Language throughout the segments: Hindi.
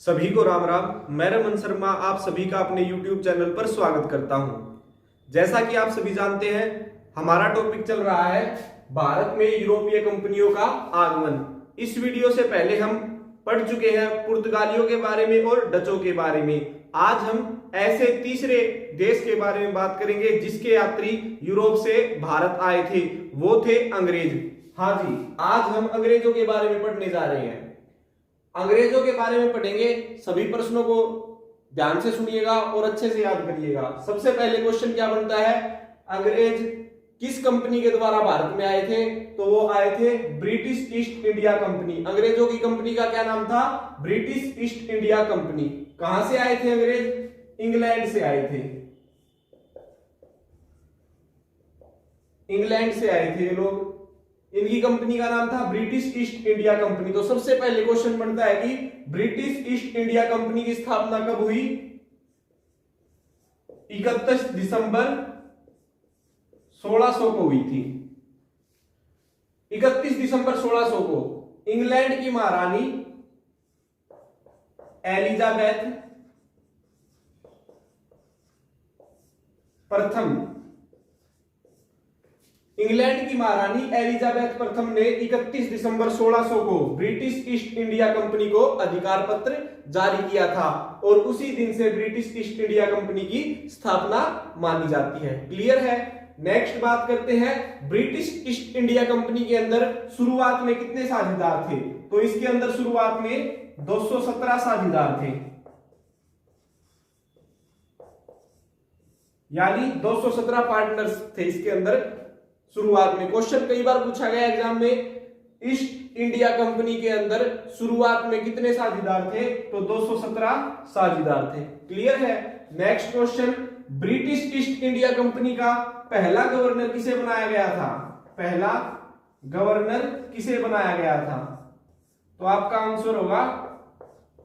सभी को राम राम। मैं रमन शर्मा आप सभी का अपने YouTube चैनल पर स्वागत करता हूं। जैसा कि आप सभी जानते हैं, हमारा टॉपिक चल रहा है भारत में यूरोपीय कंपनियों का आगमन। इस वीडियो से पहले हम पढ़ चुके हैं पुर्तगालियों के बारे में और डचों के बारे में। आज हम ऐसे तीसरे देश के बारे में बात करेंगे जिसके यात्री यूरोप से भारत आए थे, वो थे अंग्रेज। हाँ जी, आज हम अंग्रेजों के बारे में पढ़ने जा रहे हैं। अंग्रेजों के बारे में पढ़ेंगे। सभी प्रश्नों को ध्यान से सुनिएगा और अच्छे से याद करिएगा। सबसे पहले क्वेश्चन क्या बनता है, अंग्रेज किस कंपनी के द्वारा भारत में आए थे? तो वो आए थे ब्रिटिश ईस्ट इंडिया कंपनी। अंग्रेजों की कंपनी का क्या नाम था? British east India company. कहां से आए थे अंग्रेज? इंग्लैंड से आए थे। इंग्लैंड से आए थे ये लोग। इनकी कंपनी का नाम था ब्रिटिश ईस्ट इंडिया कंपनी। तो सबसे पहले क्वेश्चन बनता है कि ब्रिटिश ईस्ट इंडिया कंपनी की स्थापना कब हुई? 31 दिसंबर 1600 को हुई थी। 31 दिसंबर 1600 को इंग्लैंड की महारानी एलिजाबेथ प्रथम, इंग्लैंड की महारानी एलिजाबेथ प्रथम ने 31 दिसंबर 1600 को ब्रिटिश ईस्ट इंडिया कंपनी को अधिकार पत्र जारी किया था और उसी दिन से ब्रिटिश ईस्ट इंडिया कंपनी की स्थापना मानी जाती है। क्लियर है? नेक्स्ट बात करते हैं, ब्रिटिश ईस्ट इंडिया कंपनी के अंदर शुरुआत में कितने साझेदार थे? तो इसके अंदर शुरुआत में 217 साझेदार थे, यानी 217 पार्टनर्स थे इसके अंदर शुरुआत में। क्वेश्चन कई बार पूछा गया एग्जाम में, ईस्ट इंडिया कंपनी के अंदर शुरुआत में कितने साझेदार थे? तो 217 साझेदार थे। क्लियर है? Next question, British east India company का पहला गवर्नर किसे बनाया गया था? पहला गवर्नर किसे बनाया गया था? तो आपका आंसर होगा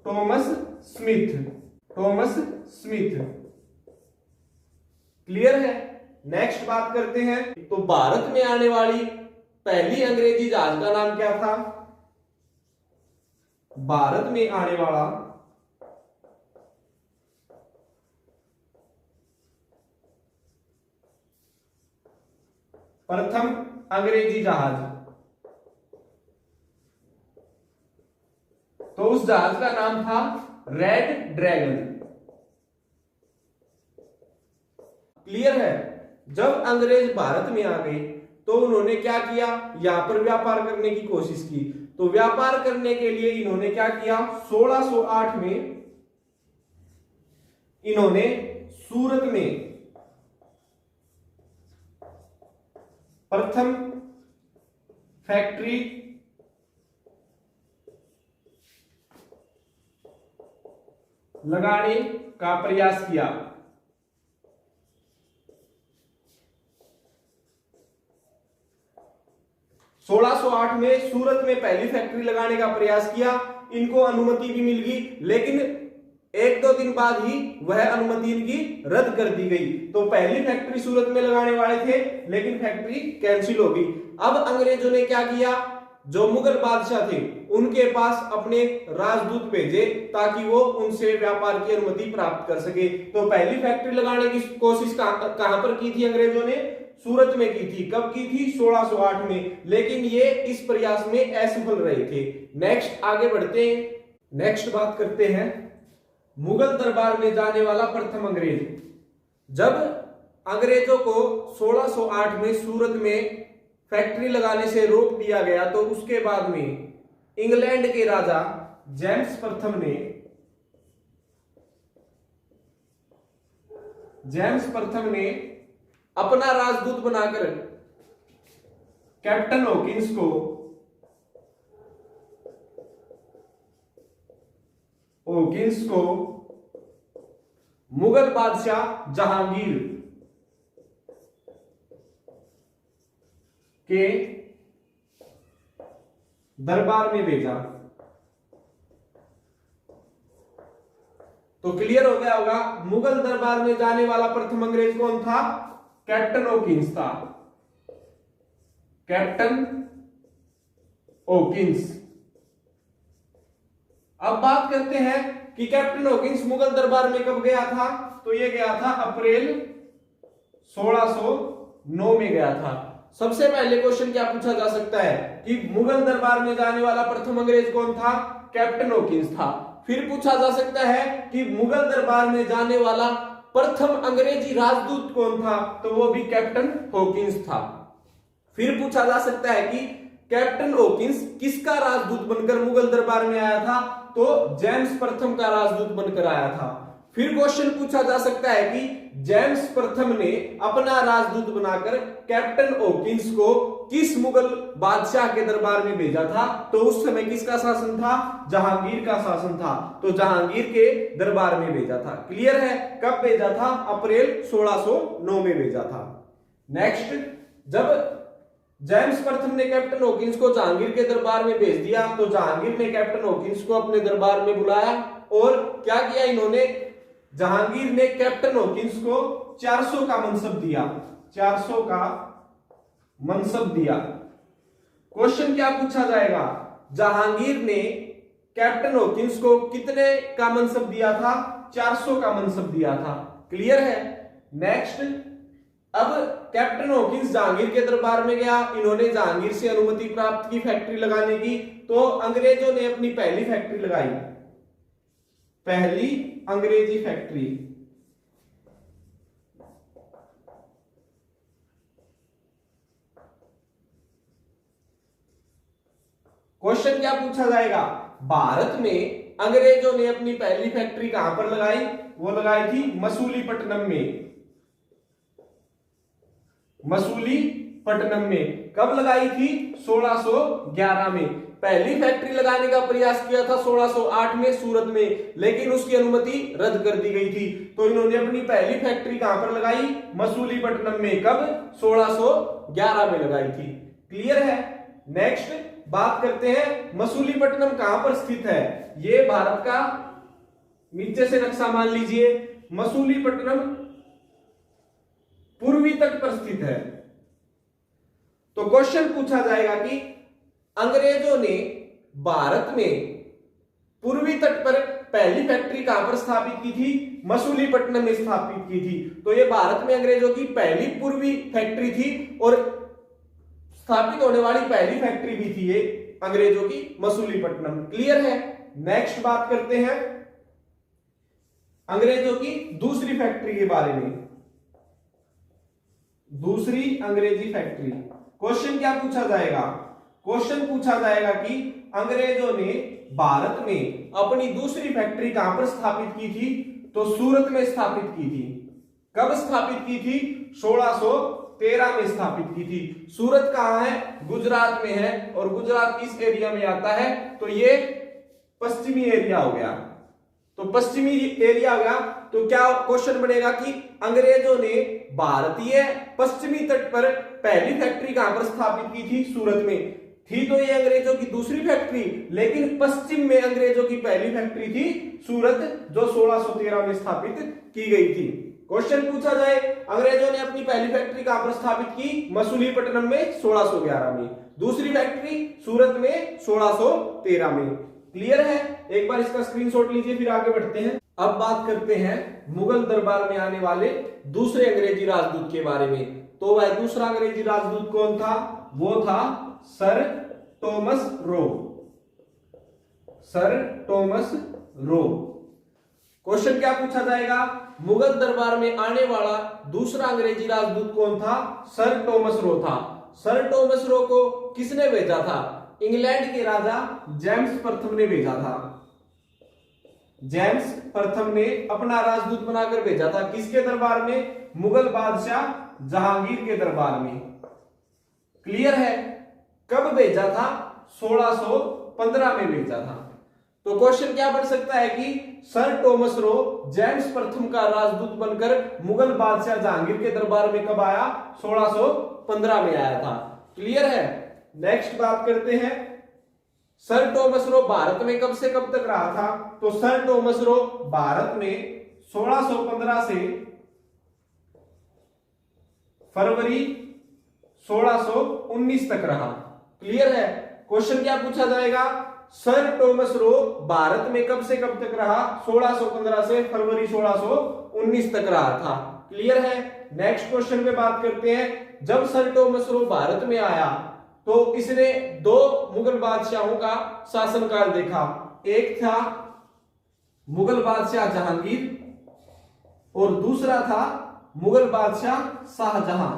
Thomas Smith. Thomas Smith. Clear है? नेक्स्ट बात करते हैं, तो भारत में आने वाली पहली अंग्रेजी जहाज का नाम क्या था? भारत में आने वाला प्रथम अंग्रेजी जहाज, तो उस जहाज का नाम था रेड ड्रैगन। क्लियर है? जब अंग्रेज भारत में आ गए तो उन्होंने क्या किया? यहां पर व्यापार करने की कोशिश की। तो व्यापार करने के लिए इन्होंने क्या किया? 1608 में इन्होंने सूरत में प्रथम फैक्ट्री लगाने का प्रयास किया। 1608 में सूरत में पहली फैक्ट्री लगाने का प्रयास किया। इनको अनुमति भी मिल गई, लेकिन एक दो दिन बाद ही वह अनुमति इनकी रद्द कर दी गई। तो पहली फैक्ट्री सूरत में लगाने वाले थे, लेकिन फैक्ट्री कैंसिल हो गई। अब अंग्रेजों ने क्या किया? जो मुगल बादशाह थे उनके पास अपने राजदूत भेजे ताकि वो उनसे व्यापार की अनुमति प्राप्त कर सके। तो पहली फैक्ट्री लगाने की कोशिश कहां पर की थी अंग्रेजों ने? सूरत में की थी। कब की थी? 1608 में। लेकिन ये इस प्रयास में असफल रहे थे। नेक्स्ट आगे बढ़ते हैं। नेक्स्ट बात करते हैं, मुगल दरबार में जाने वाला प्रथम अंग्रेज। जब अंग्रेजों को 1608 में सूरत में फैक्ट्री लगाने से रोक दिया गया, तो उसके बाद में इंग्लैंड के राजा जेम्स प्रथम ने अपना राजदूत बनाकर कैप्टन हॉकिंस को मुगल बादशाह जहांगीर के दरबार में भेजा। तो क्लियर हो गया होगा, मुगल दरबार में जाने वाला प्रथम अंग्रेज कौन था? कैप्टन हॉकिंस था। Captain Hawkins. अब बात करते हैं कि कैप्टन हॉकिंस मुगल दरबार में कब गया था, तो ये गया था अप्रैल 1609 में गया था। सबसे पहले क्वेश्चन क्या पूछा जा सकता है कि मुगल दरबार में जाने वाला प्रथम अंग्रेज कौन था, कैप्टन हॉकिंस था। फिर पूछा जा सकता है कि मुगल दरबार में जाने वाला प्रथम अंग्रेजी राजदूत कौन था, तो वो भी कैप्टन हॉकिंस था। फिर पूछा जा सकता है कि कैप्टन हॉकिंस किसका राजदूत बनकर मुगल दरबार में आया था, तो जेम्स प्रथम का राजदूत बनकर आया था। फिर क्वेश्चन पूछा जा सकता है कि जेम्स प्रथम ने अपना राजदूत बनाकर कैप्टन हॉकिंस को किस मुगल बादशाह के दरबार में भेजा था, तो उस समय किसका शासन था, जहांगीर का शासन था, तो जहांगीर के दरबार में भेजा था। क्लियर है, कब भेजा था, अप्रैल 1609 में भेजा था। नेक्स्ट, जब जेम्स प्रथम ने कैप्टन हॉकिंस को जहांगीर के दरबार में भेज दिया, तो जहांगीर ने कैप्टन हॉकिंस को अपने दरबार में बुलाया और क्या किया इन्होंने, जहांगीर ने कैप्टन हॉकिंस को 400 का मनसब दिया, 400 का मनसब दिया। क्वेश्चन क्या पूछा जाएगा, जहांगीर ने कैप्टन हॉकिंस को कितने का मनसब दिया था, 400 का मनसब दिया था। क्लियर है। नेक्स्ट, अब कैप्टन हॉकिंस जहांगीर के दरबार में गया, इन्होंने जहांगीर से अनुमति प्राप्त की फैक्ट्री लगाने की, तो अंग्रेजों ने अपनी पहली फैक्ट्री लगाई, पहली अंग्रेजी फैक्ट्री। क्वेश्चन क्या पूछा जाएगा, भारत में अंग्रेजों ने अपनी पहली फैक्ट्री कहां पर लगाई, वो लगाई थी मसूलीपट्टनम में, मसूलीपट्टनम में। कब लगाई थी, 1611 में। पहली फैक्ट्री लगाने का प्रयास किया था 1608 में सूरत में, लेकिन उसकी अनुमति रद्द कर दी गई थी। तो इन्होंने अपनी पहली फैक्ट्री कहां पर लगाई, मसूलीपट्टनम में। कब, 1611 में लगाई थी। क्लियर है। नेक्स्ट बात करते हैं, मसूलीपट्टनम कहां पर स्थित है, ये भारत का, नीचे से नक्शा मान लीजिए, मसूलीपट्टनम पूर्वी तट पर स्थित है। तो क्वेश्चन पूछा जाएगा कि अंग्रेजों ने भारत में पूर्वी तट पर पहली फैक्ट्री कहां पर स्थापित की थी, मसूलीपट्टनम में स्थापित की थी। तो ये भारत में अंग्रेजों की पहली पूर्वी फैक्ट्री थी और स्थापित होने वाली पहली फैक्ट्री भी थी ये अंग्रेजों की, मसूलीपट्टनम। क्लियर है। नेक्स्ट बात करते हैं अंग्रेजों की दूसरी फैक्ट्री के बारे में, दूसरी अंग्रेजी फैक्ट्री। क्वेश्चन क्या पूछा जाएगा, क्वेश्चन पूछा जाएगा कि अंग्रेजों ने भारत में अपनी दूसरी फैक्ट्री कहां पर स्थापित की थी, तो सूरत में स्थापित की थी। कब स्थापित की थी, 1613 में स्थापित की थी। सूरत कहां है, गुजरात में है, और गुजरात किस एरिया में आता है, तो ये पश्चिमी एरिया हो गया। तो पश्चिमी एरिया हो गया, तो क्या क्वेश्चन बनेगा कि अंग्रेजों ने भारतीय पश्चिमी तट पर पहली फैक्ट्री कहां पर स्थापित की थी, सूरत में। थी तो ये अंग्रेजों की दूसरी फैक्ट्री, लेकिन पश्चिम में अंग्रेजों की पहली फैक्ट्री थी सूरत, जो 1613 में स्थापित की गई थी। क्वेश्चन पूछा जाए, अंग्रेजों ने अपनी पहली फैक्ट्री कहां पर स्थापित की, मसूलीपट्टनम में 1611 में, दूसरी फैक्ट्री सूरत में 1613 में। क्लियर है। एक बार इसका स्क्रीनशॉट लीजिए, फिर आगे बढ़ते हैं। अब बात करते हैं मुगल दरबार में आने वाले दूसरे अंग्रेजी राजदूत के बारे में। तो वह दूसरा अंग्रेजी राजदूत कौन था, वो था sir Thomas Roe, sir Thomas Roe. Question क्या पूछा जाएगा, मुगल दरबार में आने वाला दूसरा अंग्रेजी राजदूत कौन था, सर टॉमस रो था। सर टॉमस रो को किसने भेजा था, इंग्लैंड के राजा जेम्स प्रथम ने भेजा था। जेम्स प्रथम ने अपना राजदूत बनाकर भेजा था, किसके दरबार में, मुगल बादशाह जहांगीर के दरबार में। क्लियर है। कब भेजा था, 1615 में भेजा था। तो क्वेश्चन क्या बन सकता है कि सर टॉमस रो जेम्स प्रथम का राजदूत बनकर मुगल बादशाह जहांगीर के दरबार में कब आया, 1615 में आया था। क्लियर है। नेक्स्ट बात करते हैं, सर टॉमस रो भारत में कब से कब तक रहा था, तो सर टॉमस रो भारत में 1615 से फरवरी 1619 तक रहा। क्लियर है। क्वेश्चन क्या पूछा जाएगा, सर टॉमस रो भारत में कब से कब तक रहा? 1615 से फरवरी 1619 तक रहा था। क्लियर है? नेक्स्ट क्वेश्चन पे बात करते हैं। जब सर टॉमस रो भारत में आया तो इसने दो मुगल बादशाहों का शासनकाल देखा। एक था मुगल बादशाह जहांगीर और दूसरा था मुगल बादशाह शाहजहां।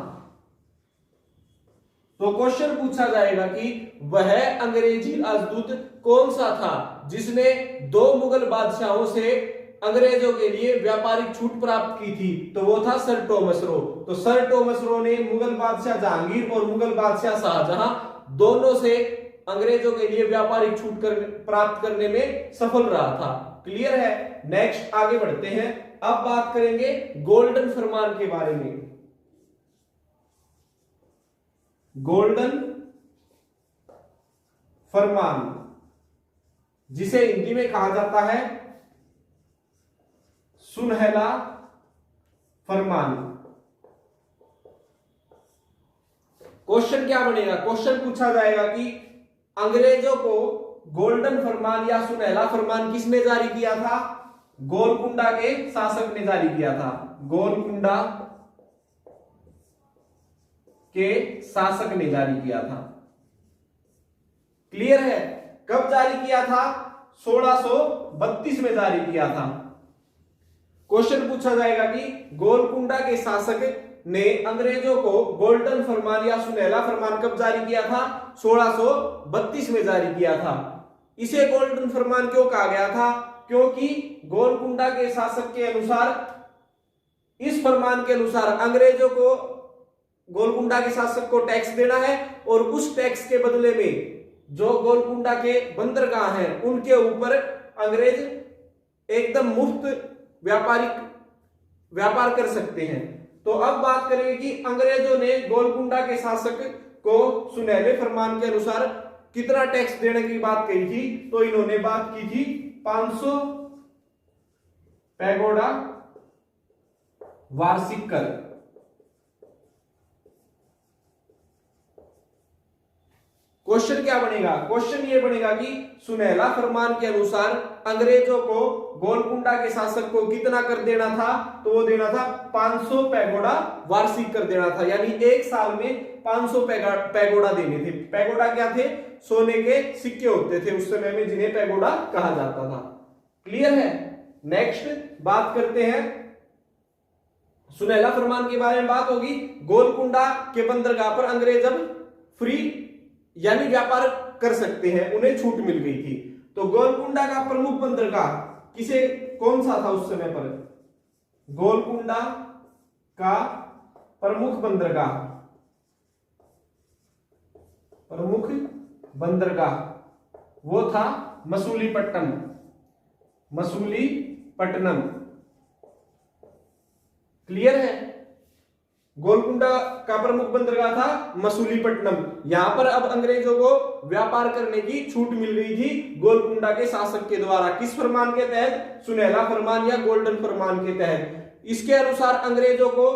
तो क्वेश्चन पूछा जाएगा कि वह अंग्रेजी राजदूत कौन सा था जिसने दो मुगल बादशाहों से अंग्रेजों के लिए व्यापारिक छूट प्राप्त की थी? तो वो था सर टॉमस रो। तो सर टॉमस रो ने मुगल बादशाह जहांगीर और मुगल बादशाह शाहजहां दोनों से अंग्रेजों के लिए व्यापारिक छूट प्राप्त करने में सफल रहा था। क्लियर है? नेक्स्ट आगे बढ़ते हैं। अब बात करेंगे गोल्डन फरमान के बारे में। गोल्डन फरमान जिसे हिंदी में कहा जाता है सुनहला फरमान। क्वेश्चन क्या बनेगा? क्वेश्चन पूछा जाएगा कि अंग्रेजों को गोल्डन फरमान या सुनहला फरमान किसने जारी किया था? गोलकुंडा के शासक ने जारी किया था। गोलकुंडा के शासक ने जारी किया था। क्लियर है? कब जारी किया था? 1632 में जारी किया था। क्वेश्चन पूछा जाएगा कि गोलकुंडा के शासक ने अंग्रेजों को गोल्डन फरमान या सुनहला फरमान कब जारी किया था? 1632 में जारी किया था। इसे गोल्डन फरमान क्यों कहा गया था? क्योंकि गोलकुंडा के शासक के अनुसार, इस फरमान के अनुसार अंग्रेजों को, गोलकुंडा के शासक को टैक्स देना है और उस टैक्स के बदले में जो गोलकुंडा के बंदरगाह हैं उनके ऊपर अंग्रेज एकदम मुफ्त व्यापार कर सकते हैं। तो अब बात करेंगे कि अंग्रेजों ने गोलकुंडा के शासक को सुनहले फरमान के अनुसार कितना टैक्स देने की बात कही थी? तो इन्होंने बात की थी 500 पैगोडा वार्षिक कर। क्वेश्चन क्या बनेगा? क्वेश्चन ये बनेगा कि सुनहला फरमान के अनुसार अंग्रेजों को गोलकुंडा के शासक को कितना कर देना था? तो वो देना था 500 पैगोडा वार्षिक कर देना था, यानी एक साल में 500 पैगोडा देने थे। पैगोडा क्या थे? सोने के सिक्के होते थे उस समय में, जिन्हें पैगोडा कहा जाता था। क्लियर है? नेक्स्ट बात करते हैं, सुनहला फरमान के बारे में बात होगी। गोलकुंडा के बंदरगाह पर अंग्रेज अब फ्री यानी व्यापार कर सकते हैं, उन्हें छूट मिल गई थी। तो गोलकुंडा का प्रमुख बंदरगाह कौन सा था उस समय पर? गोलकुंडा का प्रमुख बंदरगाह वो था मसूलीपट्टनम। क्लियर है? गोलकुंडा का प्रमुख बंदरगाह था मसूलीपट्टनम। यहां पर अब अंग्रेजों को व्यापार करने की छूट मिल गई थी गोलकुंडा के शासक के द्वारा। किस फरमान के तहत? सुनहला फरमान या गोल्डन फरमान के तहत। इसके अनुसार अंग्रेजों को,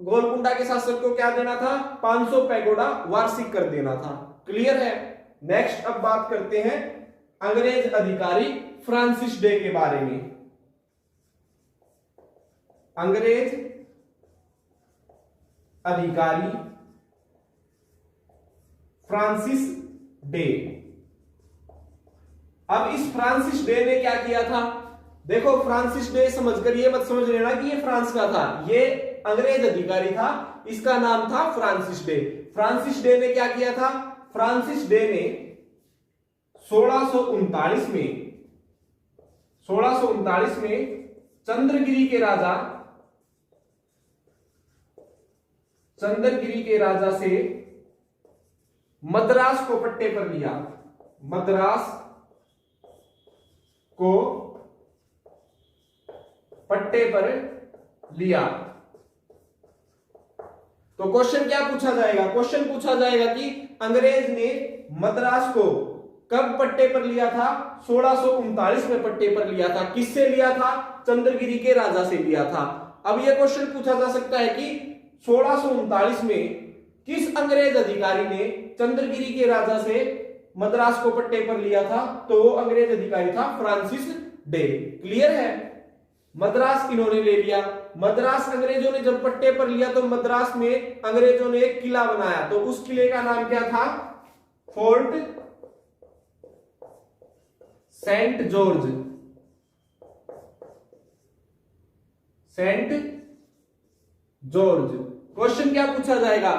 गोलकुंडा के शासक को क्या देना था? 500 पैगोडा वार्षिक कर देना था। क्लियर है? नेक्स्ट अब बात करते हैं अंग्रेज अधिकारी फ्रांसिस डे के बारे में। अंग्रेज अधिकारी फ्रांसिस डे। अब इस फ्रांसिस डे ने क्या किया था? देखो, फ्रांसिस डे समझकर ये मत समझ लेना कि ये फ्रांस का था, ये अंग्रेज अधिकारी था, इसका नाम था फ्रांसिस डे। फ्रांसिस डे ने क्या किया था? फ्रांसिस डे ने 1639 में चंद्रगिरी के राजा से मद्रास को पट्टे पर लिया। मद्रास को पट्टे पर लिया। तो क्वेश्चन क्या पूछा जाएगा? क्वेश्चन पूछा जाएगा कि अंग्रेज ने मद्रास को कब पट्टे पर लिया था? 1639 में पट्टे पर लिया था। किससे लिया था? चंद्रगिरी के राजा से लिया था। अब यह क्वेश्चन पूछा जा सकता है कि 1639 में किस अंग्रेज अधिकारी ने चंद्रगिरी के राजा से मद्रास को पट्टे पर लिया था तो वो अंग्रेज अधिकारी था फ्रांसिस डे। क्लियर है? मद्रास इन्होंने ले लिया। मद्रास अंग्रेजों ने जब पट्टे पर लिया तो मद्रास में अंग्रेजों ने एक किला बनाया, तो उस किले का नाम क्या था? Fort Saint George. Saint George. Question क्या पूछा जाएगा?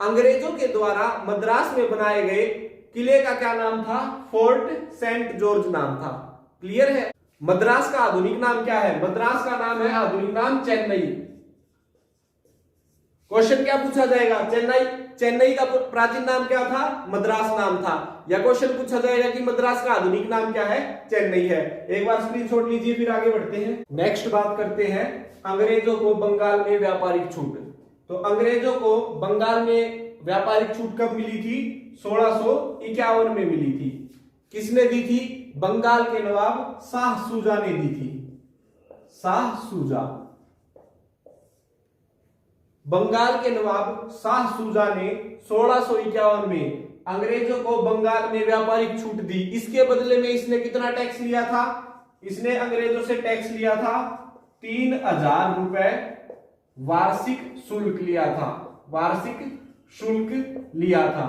अंग्रेजों के द्वारा मद्रास में बनाए गए किले का क्या नाम था? फोर्ट सेंट जॉर्ज नाम था। क्लियर है? मद्रास का आधुनिक नाम क्या है? मद्रास का नाम है आधुनिक नाम चेन्नई। क्वेश्चन क्या पूछा जाएगा? चेन्नई का प्राचीन नाम क्या था? मद्रास नाम था। या क्वेश्चन पूछा जाएगा कि मद्रास का आधुनिक नाम क्या है? चेन्नई है। एक बार स्क्रीनशॉट लीजिए, फिर आगे बढ़ते हैं। नेक्स्ट बात करते हैं अंग्रेजों को बंगाल में व्यापारिक छूट। तो अंग्रेजों को बंगाल में व्यापारिक छूट कब मिली थी? 1651 में मिली थी। किसने दी थी? बंगाल के नवाब शाह सूजा ने दी थी। शाह सूजा। बंगाल के नवाब शाह सूजा ने 1651 में अंग्रेजों को बंगाल में व्यापारिक छूट दी। इसके बदले में इसने कितना टैक्स लिया था? इसने अंग्रेजों से टैक्स लिया था 3000 रुपए वार्षिक शुल्क लिया था। वार्षिक शुल्क लिया था।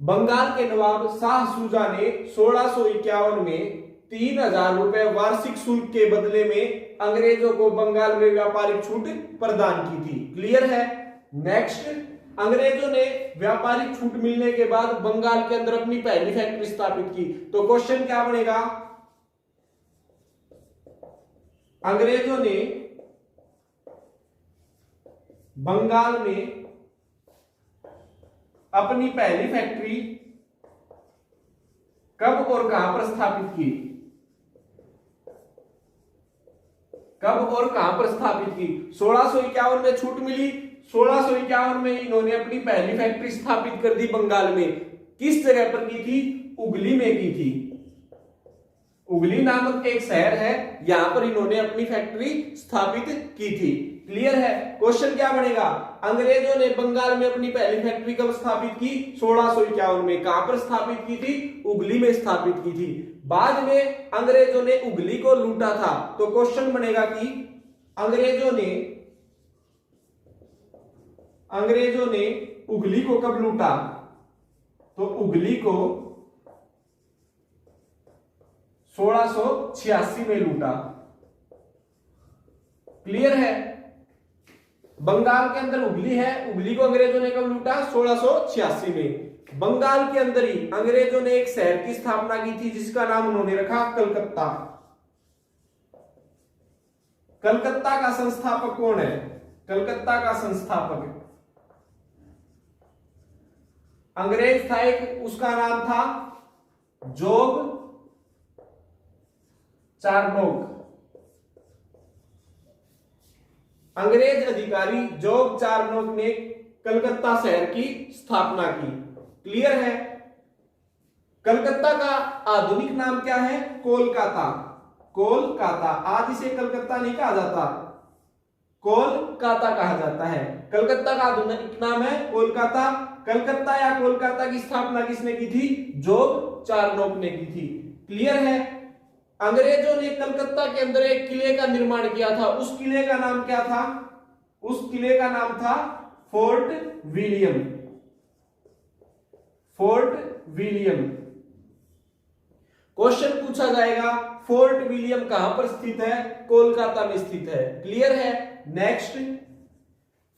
बंगाल के नवाब शाह सूजा ने 1651 में 3000 रुपए वार्षिक शुल्क के बदले में अंग्रेजों को बंगाल में व्यापारिक छूट प्रदान की थी। क्लियर है? नेक्स्ट, अंग्रेजों ने व्यापारिक छूट मिलने के बाद बंगाल के अंदर अपनी पहली फैक्ट्री स्थापित की। तो क्वेश्चन क्या बनेगा? अंग्रेजों ने बंगाल में अपनी पहली फैक्ट्री कब और कहां पर स्थापित की? कब और कहां पर स्थापित की? 1651 में छूट मिली। 1651 में इन्होंने अपनी पहली फैक्ट्री स्थापित कर दी बंगाल में। किस जगह पर की थी? उगली में की थी। उगली नामक एक शहर है, यहां पर इन्होंने अपनी फैक्ट्री स्थापित की थी। क्लियर है? क्वेश्चन क्या बनेगा? अंग्रेजों ने बंगाल में अपनी पहली फैक्ट्री कब स्थापित की? 1651 में। कहां पर स्थापित की थी? उगली में स्थापित की थी। बाद में अंग्रेजों ने उगली को लूटा था। तो क्वेश्चन बनेगा कि अंग्रेजों ने उगली को कब लूटा? तो उगली को 1686 में लूटा। क्लियर है? बंगाल के अंदर उगली है, उगली को अंग्रेजों ने कब लूटा? 1686 में। बंगाल के अंदर ही अंग्रेजों ने एक शहर की स्थापना की थी जिसका नाम उन्होंने रखा कलकत्ता। कलकत्ता का संस्थापक कौन है? कलकत्ता का संस्थापक अंग्रेज था एक, उसका नाम था जॉब चार्नोक। अंग्रेज अधिकारी जॉब चार्नोक ने कलकत्ता शहर की स्थापना की। क्लियर है? कलकत्ता का आधुनिक नाम क्या है? कोलकाता। कोलकाता। आज इसे कलकत्ता नहीं कहा जाता, कोलकाता कहा जाता है। कलकत्ता का आधुनिक नाम है कोलकाता। कलकत्ता या कोलकाता की स्थापना किसने की थी? जॉब चार्नोक ने की थी। क्लियर है? अंग्रेजों ने कलकत्ता के अंदर एक किले का निर्माण किया था। उस किले का नाम क्या था? उस किले का नाम था fort William. Fort William. Question पूछा जाएगा फोर्ट विलियम कहां पर स्थित है? कोलकाता में स्थित है। क्लियर है? नेक्स्ट,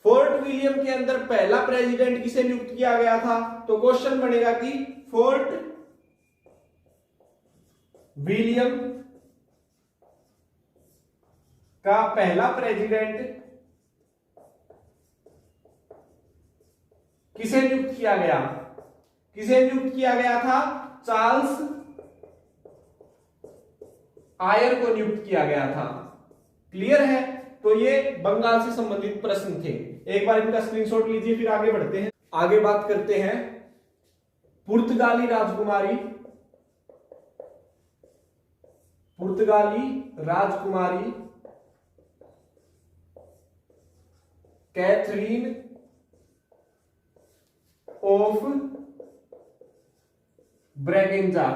फोर्ट विलियम के अंदर पहला प्रेसिडेंट किसे नियुक्त किया गया था? तो क्वेश्चन बनेगा कि फोर्ट विलियम का पहला प्रेसिडेंट किसे नियुक्त किया गया? किसे नियुक्त किया गया था? चार्ल्स आयर को नियुक्त किया गया था। क्लियर है? तो ये बंगाल से संबंधित प्रश्न थे। एक बार इनका स्क्रीनशॉट लीजिए, फिर आगे बढ़ते हैं। आगे बात करते हैं पुर्तगाली राजकुमारी Catherine of Braganza,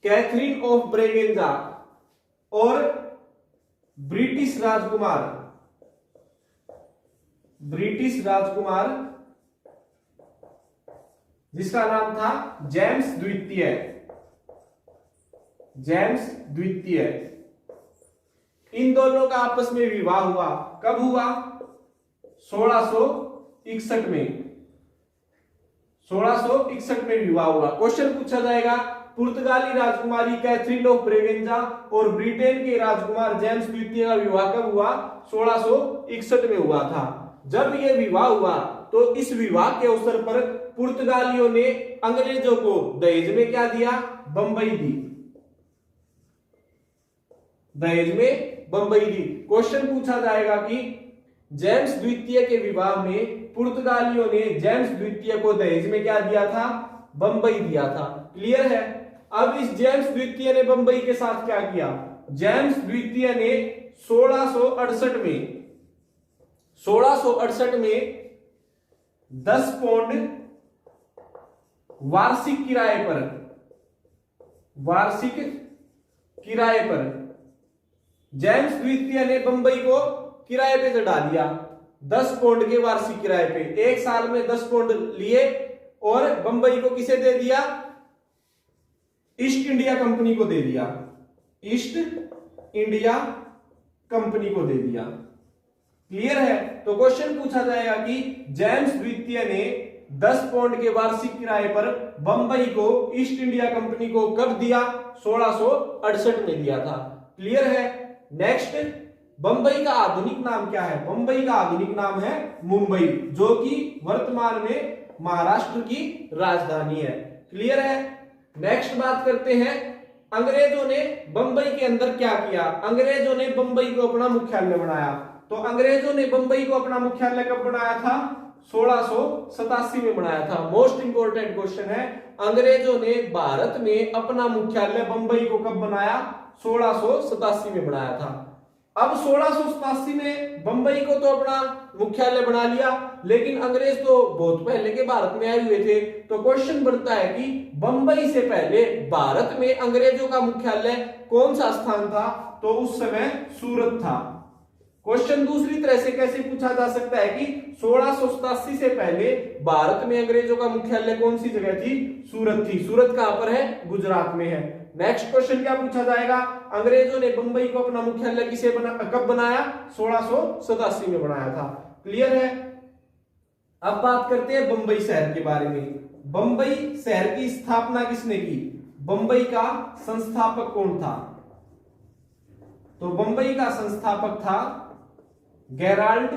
Catherine of Braganza और ब्रिटिश राजकुमार जिसका नाम था जेम्स द्वितीय, इन दोनों का आपस में विवाह हुआ। कब हुआ? 1661 में विवाह हुआ। क्वेश्चन पूछा जाएगा, पुर्तगाली राजकुमारी कैथरीन ऑफ ब्रेगेंजा और ब्रिटेन के राजकुमार जेम्स द्वितीय का विवाह कब हुआ? 1661 में हुआ था। जब यह विवाह हुआ तो इस विवाह के अवसर पर पुर्तगालियों ने अंग्रेजों को दहेज में क्या दिया? बंबई दी। दहेज में बंबई दी। क्वेश्चन पूछा जाएगा कि जेम्स द्वितीय के विवाह में पुर्तगालियों ने जेम्स द्वितीय को दहेज में क्या दिया था? बंबई दिया था। क्लियर है? अब इस जेम्स द्वितीय ने बंबई के साथ क्या किया? जेम्स द्वितीय ने 1668 में 10 पौंड वार्षिक किराए पर जेम्स द्वितीय ने बंबई को किराए पे चढ़ा दिया। 10 पौंड के वार्षिक किराए पे, एक साल में 10 पौंड लिए और बंबई को किसे दे दिया? ईस्ट इंडिया कंपनी को दे दिया। क्लियर है? तो क्वेश्चन पूछा जाएगा कि जेम्स द्वितीय ने 10 पौंड के वार्षिक किराए पर बंबई को ईस्ट इंडिया कंपनी को कब दिया? 1668 में दिया था। क्लियर है? नेक्स्ट, बंबई का आधुनिक नाम क्या है? बंबई का आधुनिक नाम है मुंबई, जो कि वर्तमान में महाराष्ट्र की राजधानी है। क्लियर है? नेक्स्ट बात करते हैं, अंग्रेजों ने बंबई के अंदर क्या किया? अंग्रेजों ने बंबई को अपना मुख्यालय बनाया। तो अंग्रेजों ने बंबई को अपना मुख्यालय कब बनाया था? 1687 में बनाया था। मोस्ट इंपोर्टेंट क्वेश्चन है, अंग्रेजों ने भारत में अपना मुख्यालय बंबई को कब बनाया? 1687 में बनाया था। अब 1687 में बंबई को तो अपना मुख्यालय बना लिया, लेकिन अंग्रेज तो बहुत पहले के भारत में आए हुए थे। तो क्वेश्चन बनता है कि बंबई से पहले भारत में अंग्रेजों का मुख्यालय कौन सा स्थान था? तो उस समय सूरत था। क्वेश्चन दूसरी तरह से कैसे पूछा जा सकता है कि 1687 से पहले भारत में अंग्रेजों का मुख्यालय कौन सी जगह थी? सूरत थी। सूरत कहां पर है? गुजरात में है। नेक्स्ट क्वेश्चन क्या पूछा जाएगा? अंग्रेजों ने बंबई को अपना मुख्यालय कब बनाया? 1687 में बनाया था। क्लियर है? अब बात करते हैं बंबई शहर के बारे में। बंबई शहर की स्थापना किसने की? बंबई का संस्थापक कौन था? तो बंबई का संस्थापक था गेराल्ड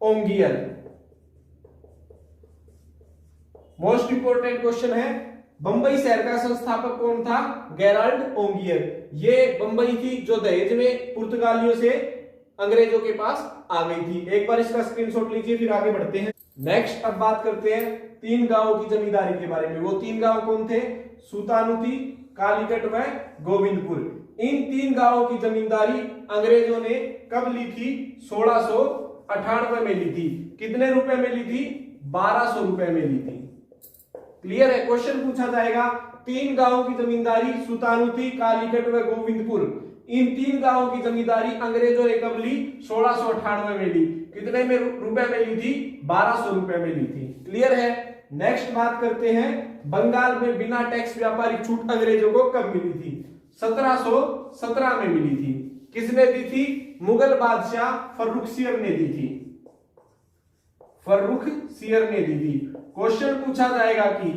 ओंगियर। मोस्ट इंपोर्टेंट क्वेश्चन है, बंबई शहर का संस्थापक कौन था? गेराल्ड ओंगियर। ये बंबई थी जो दहेज में पुर्तगालियों से अंग्रेजों के पास आ गई थी। एक बार इसका स्क्रीनशॉट लीजिए, फिर आगे बढ़ते हैं। नेक्स्ट अब बात करते हैं 3 गांवों की जमींदारी के बारे में। वो 3 गांव कौन थे? सुतानुती, कालीकट व गोविंदपुर। इन 3 गांवों की जमींदारी अंग्रेजों ने कब ली थी? 1698 में ली थी। कितने रुपए में ली थी? 1200 रुपए में ली थी। क्लियर है? क्वेश्चन पूछा जाएगा, 3 गांवों की जमींदारी सुतानुती, कालीकट व गोविंदपुर, इन 3 गांवों की जमींदारी अंग्रेजों ने कब ली? 1698 में ली। कितने में रुपए में ली थी? 1200 रुपए में ली थी। क्लियर है? नेक्स्ट बात करते हैं, बंगाल में बिना टैक्स व्यापारिक छूट अंग्रेजों को कब मिली थी? 1717 में मिली थी। किसने दी थी? मुगल बादशाह फर्रुखसियर ने दी थी। फर्रुखसियर ने दी थी। क्वेश्चन पूछा जाएगा कि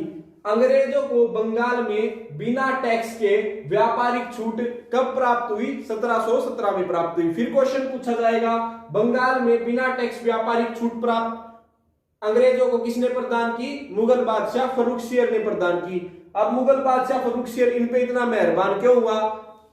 अंग्रेजों को बंगाल में बिना टैक्स के व्यापारिक छूट कब प्राप्त हुई? 1717 में प्राप्त हुई। फिर क्वेश्चन पूछा जाएगा, बंगाल में बिना टैक्स व्यापारिक छूट प्राप्त अंग्रेजों को किसने प्रदान की? मुगल बादशाह फर्रुखसियर ने प्रदान की। अब मुगल बादशाह फर्रुखसियर इन पे इतना मेहरबान क्यों हुआ?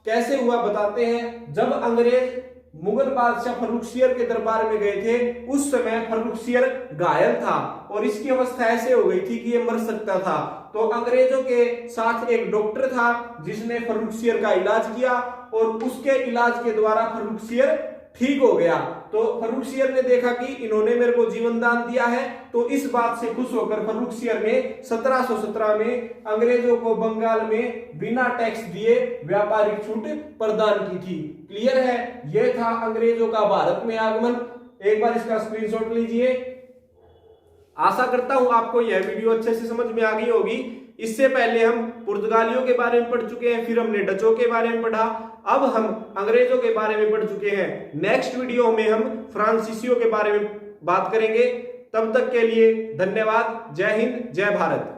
कैसे हुआ बताते हैं। जब अंग्रेज मुगल बादशाह फर्रुखसियर के दरबार में गए थे, उस समय फर्रुखसियर घायल था और इसकी अवस्था ऐसे हो गई थी कि ये मर सकता था। तो अंग्रेजों के साथ एक डॉक्टर था जिसने फर्रुखसियर का इलाज किया और उसके इलाज के द्वारा फर्रुखसियर ठीक हो गया। तो फर्रुख सियर ने देखा कि इन्होंने मेरे को जीवन दान दिया है, तो इस बात से खुश होकर फर्रुख सियर ने 1717 में अंग्रेजों को बंगाल में बिना टैक्स दिए व्यापारिक छूट प्रदान की थी। क्लियर है, यह था अंग्रेजों का भारत में आगमन। एक बार इसका स्क्रीनशॉट लीजिए। आशा करता हूं आपको यह वीडियो अच्छे से समझ में आ गई होगी। इससे पहले हम पुर्तगालियों के बारे में पढ़ चुके हैं, फिर हमने डचों के बारे में पढ़ा, अब हम अंग्रेजों के बारे में पढ़ चुके हैं। नेक्स्ट वीडियो में हम फ्रांसीसियों के बारे में बात करेंगे। तब तक के लिए धन्यवाद। जय हिंद, जय भारत।